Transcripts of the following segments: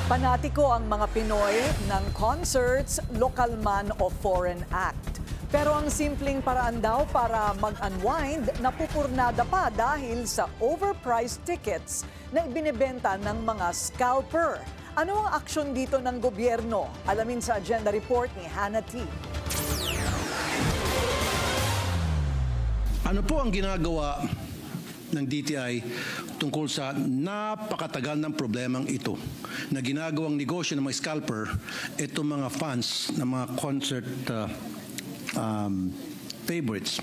Panatiko ang mga Pinoy ng concerts, local man o foreign act. Pero ang simpleng paraan daw para mag-unwind napupurnada pa dahil sa overpriced tickets na ibinebenta ng mga scalper. Ano ang aksyon dito ng gobyerno? Alamin sa agenda report ni Hannah T. Ano po ang ginagawa ng DTI tungkol sa napakatagal ng problemang ito na ginagawang negosyo ng mga scalper itong mga fans ng mga concert favorites?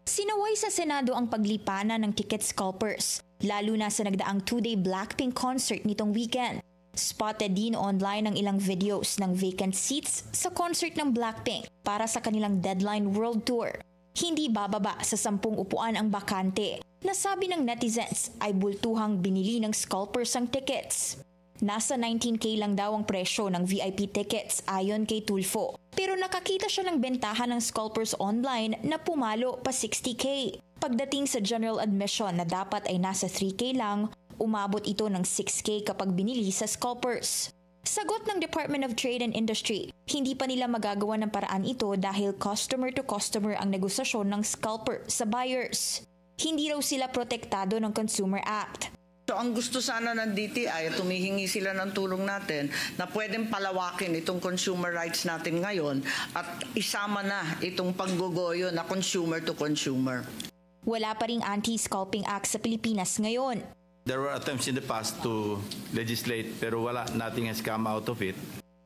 Sinaway sa Senado ang paglipanan ng ticket scalpers, lalo na sa nagdaang 2-day Blackpink concert nitong weekend. Spotted din online ang ilang videos ng vacant seats sa concert ng Blackpink para sa kanilang Deadline World Tour. Hindi bababa sa 10 upuan ang bakante na sabi ng netizens ay bultuhang binili ng scalpers ang tickets. Nasa 19K lang daw ang presyo ng VIP tickets ayon kay Tulfo. Pero nakakita siya ng bentahan ng scalpers online na pumalo pa 60K. Pagdating sa general admission na dapat ay nasa 3K lang, umabot ito ng 6K kapag binili sa scalpers. Sagot ng Department of Trade and Industry, hindi pa nila magagawa ng paraan ito dahil customer to customer ang negosasyon ng scalper sa buyers. Hindi raw sila protektado ng Consumer Act. So ang gusto sana ng DTI, tumihingi sila ng tulong natin na pwedeng palawakin itong consumer rights natin ngayon at isama na itong panggogoyo na consumer to consumer. Wala pa ring Anti-Scalping Act sa Pilipinas ngayon. There were attempts in the past to legislate pero nothing has come out of it.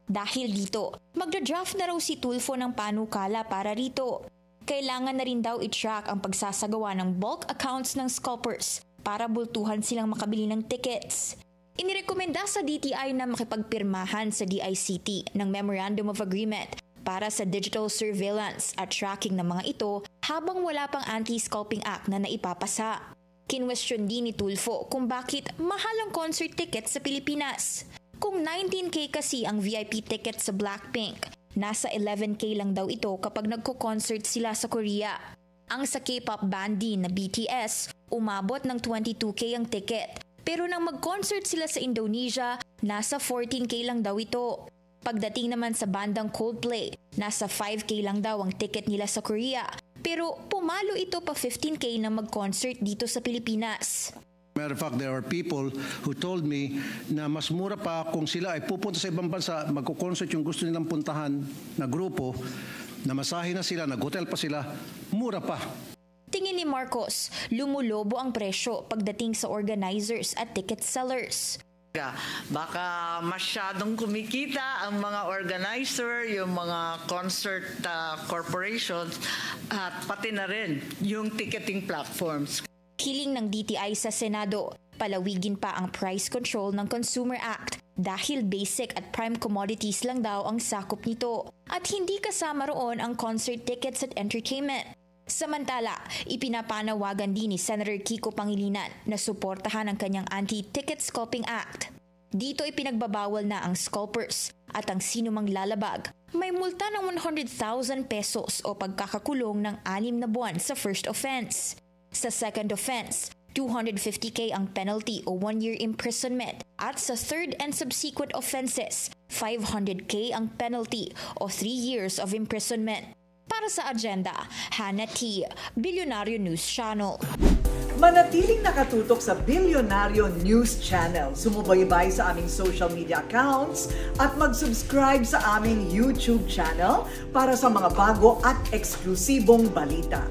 Dahil dito, magda-draft na raw si Tulfo ng panukala para rito. Kailangan na rin daw i-track ang pagsasagawa ng bulk accounts ng scalpers para bultuhan silang makabili ng tickets. Inirekomenda sa DTI na makipagpirmahan sa DICT ng Memorandum of Agreement para sa digital surveillance at tracking ng mga ito habang wala pang Anti-Scalping Act na naipapasa. Kinwestiyon din ni Tulfo kung bakit mahal ang concert ticket sa Pilipinas. Kung 19K kasi ang VIP ticket sa Blackpink, nasa 11K lang daw ito kapag nagko-concert sila sa Korea. Ang sa K-pop band din na BTS, umabot ng 22K ang ticket. Pero nang mag-concert sila sa Indonesia, nasa 14K lang daw ito. Pagdating naman sa bandang Coldplay, nasa 5K lang daw ang ticket nila sa Korea. Pero pumalo ito pa 15K na mag-concert dito sa Pilipinas. Matter of fact, there are people who told me na mas mura pa kung sila ay pupunta sa ibang bansa, magko-concert yung gusto nilang puntahan na grupo, namasahe na sila, nag-hotel pa sila, mura pa. Tingin ni Marcos, lumulobo ang presyo pagdating sa organizers at ticket sellers. Baka masyadong kumikita ang mga organizer, yung mga concert corporations at pati na rin yung ticketing platforms. Hiling ng DTI sa Senado, palawigin pa ang price control ng Consumer Act dahil basic at prime commodities lang daw ang sakop nito at hindi kasama roon ang concert tickets at entertainment. Samantala, ipinapanawagan din ni Senator Kiko Pangilinan na suportahan ang kanyang Anti-Ticket Scalping Act. Dito ipinagbabawal na ang scalpers at ang sinumang lalabag may multa ng 100,000 pesos o pagkakakulong ng 6 na buwan sa first offense. Sa second offense, 250K ang penalty o 1-year imprisonment at sa third and subsequent offenses, 500K ang penalty o 3 years of imprisonment. Para sa agenda, Hannah T, Bilyonaryo News Channel. Manatiling nakatutok sa Bilyonaryo News Channel. Sumubaybay sa aming social media accounts at mag-subscribe sa aming YouTube channel para sa mga bago at eksklusibong balita.